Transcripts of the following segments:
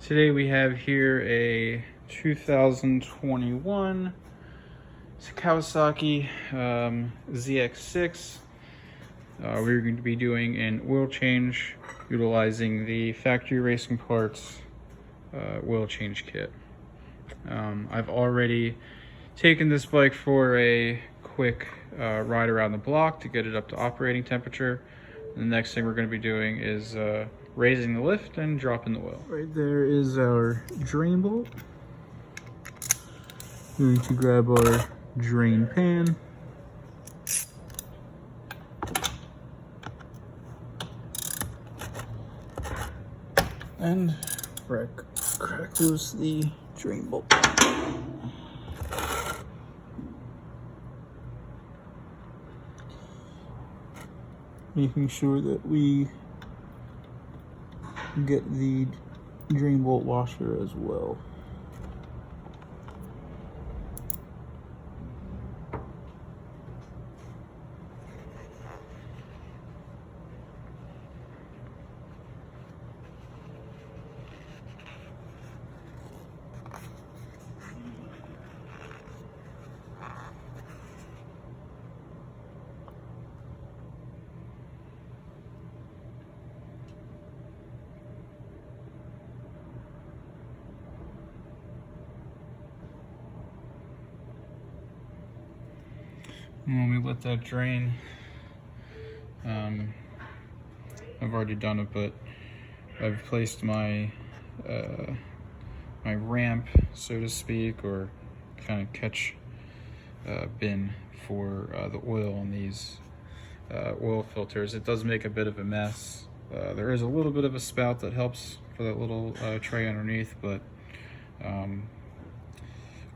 Today we have here a 2021 Kawasaki ZX6. We're going to be doing an oil change utilizing the factory racing parts oil change kit. I've already taken this bike for a quick ride around the block to get it up to operating temperature. The next thing we're going to be doing is raising the lift and dropping the oil. Right there is our drain bolt. We're going to grab our drain pan. And crack loose the drain bolt. Making sure that we get the drain bolt washer as well. When we let that drain, I've already done it, but I've placed my my ramp, so to speak, or kind of catch bin for the oil on these oil filters. It does make a bit of a mess. There is a little bit of a spout that helps for that little tray underneath, but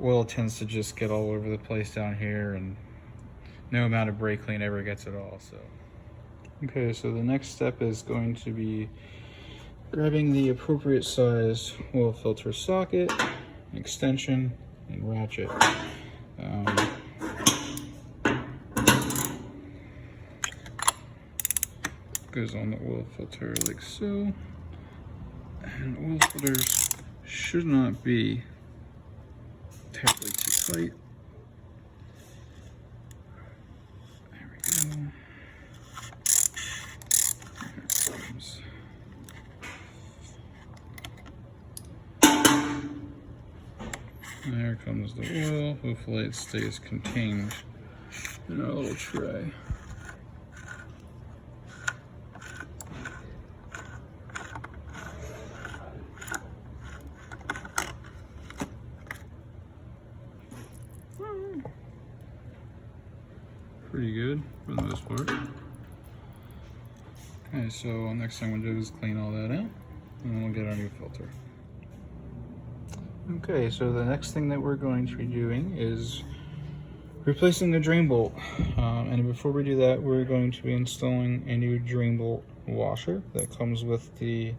oil tends to just get all over the place down here, and no amount of brake clean ever gets it all. So okay, so the next step is going to be grabbing the appropriate size oil filter socket, extension, and ratchet. Goes on the oil filter like so, and oil filters should not be terribly too tight. There comes the oil. Hopefully it stays contained in our little tray. Pretty good for the most part. Okay, so next thing we'll do is clean all that out, and then we'll get our new filter. Okay, so the next thing that we're going to be doing is replacing the drain bolt. And before we do that, we're going to be installing a new drain bolt washer that comes with the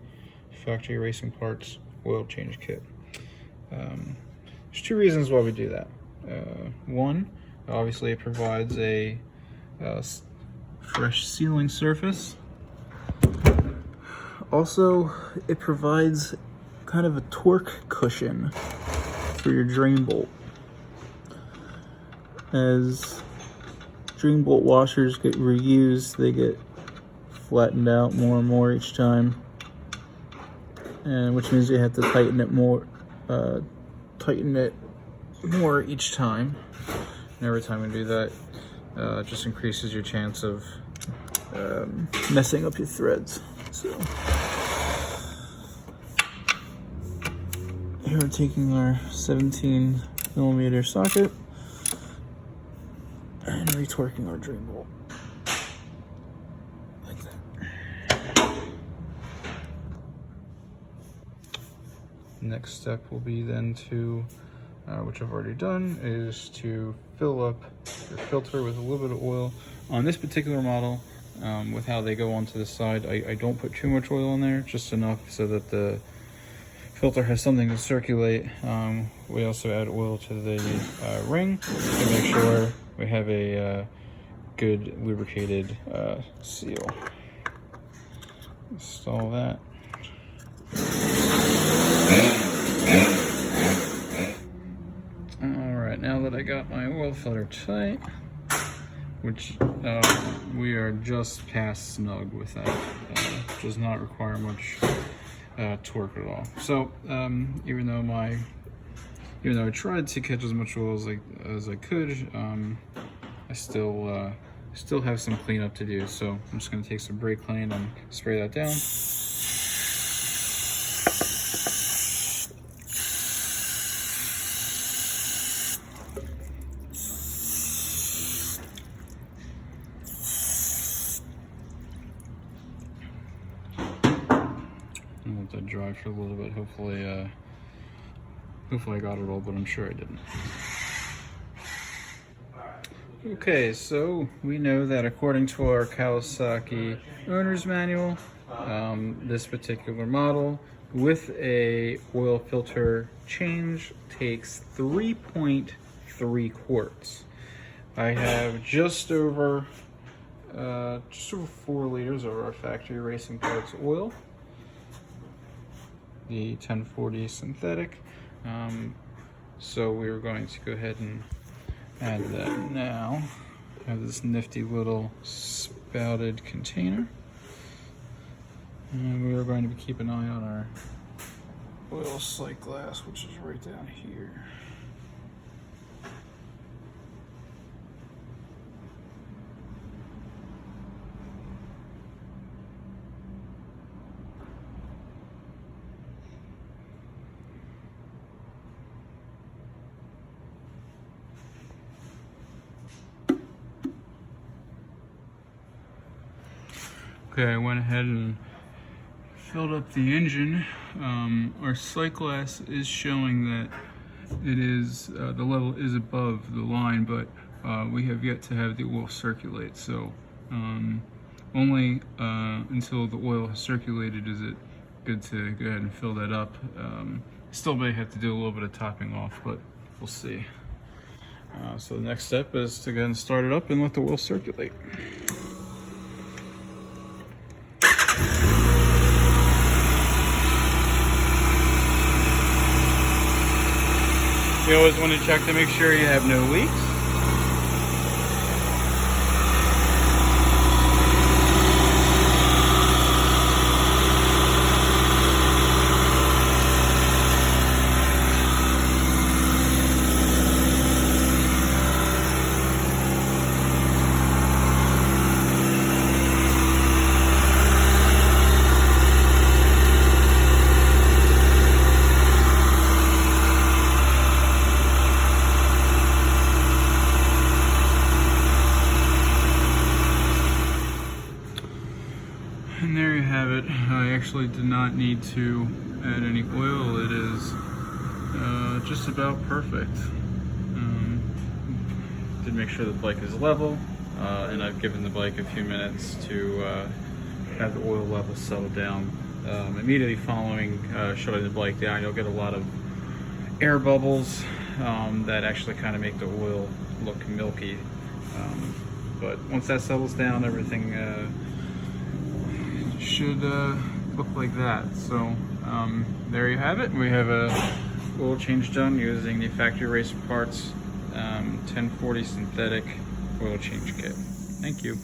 factory racing parts oil change kit. There's two reasons why we do that. One, obviously it provides a fresh sealing surface. Also, it provides kind of a torque cushion for your drain bolt. As drain bolt washers get reused, they get flattened out more and more each time, and which means you have to tighten it more each time. And every time we do that, it just increases your chance of messing up your threads. So here we're taking our 17mm socket and retorquing our drain bolt like that. Next step will be then to, which I've already done, is to fill up your filter with a little bit of oil. On this particular model, with how they go onto the side, I don't put too much oil in there, just enough so that the filter has something to circulate. We also add oil to the ring to make sure we have a good lubricated seal. Install that. I got my oil filter tight, which we are just past snug with that. Does not require much torque at all. So even though I tried to catch as much oil as I could, I still have some cleanup to do. So I'm just going to take some brake clean and spray that down. And let that dry for a little bit. Hopefully I got it all, but I'm sure I didn't. Okay, so we know that according to our Kawasaki owner's manual, this particular model with a oil filter change takes 3.3 quarts. I have just over 4 liters of our factory racing parts oil, the 1040 synthetic. So we're going to go ahead and add that now. I have this nifty little spouted container. And we are going to be keeping an eye on our oil sight glass, which is right down here. Okay, I went ahead and filled up the engine. Our sight glass is showing that it is the level is above the line, but we have yet to have the oil circulate. So only until the oil has circulated is it good to go ahead and fill that up. Still may have to do a little bit of topping off, but we'll see. So the next step is to go ahead and start it up and let the oil circulate. You always want to check to make sure you have no leaks. And there you have it. I actually did not need to add any oil. It is just about perfect. Did make sure the bike is level, and I've given the bike a few minutes to have the oil level settle down. Immediately following shutting the bike down, you'll get a lot of air bubbles that actually kind of make the oil look milky. But once that settles down, everything should look like that. So there you have it. We have a oil change done using the factory racer parts 1040 synthetic oil change kit. Thank you.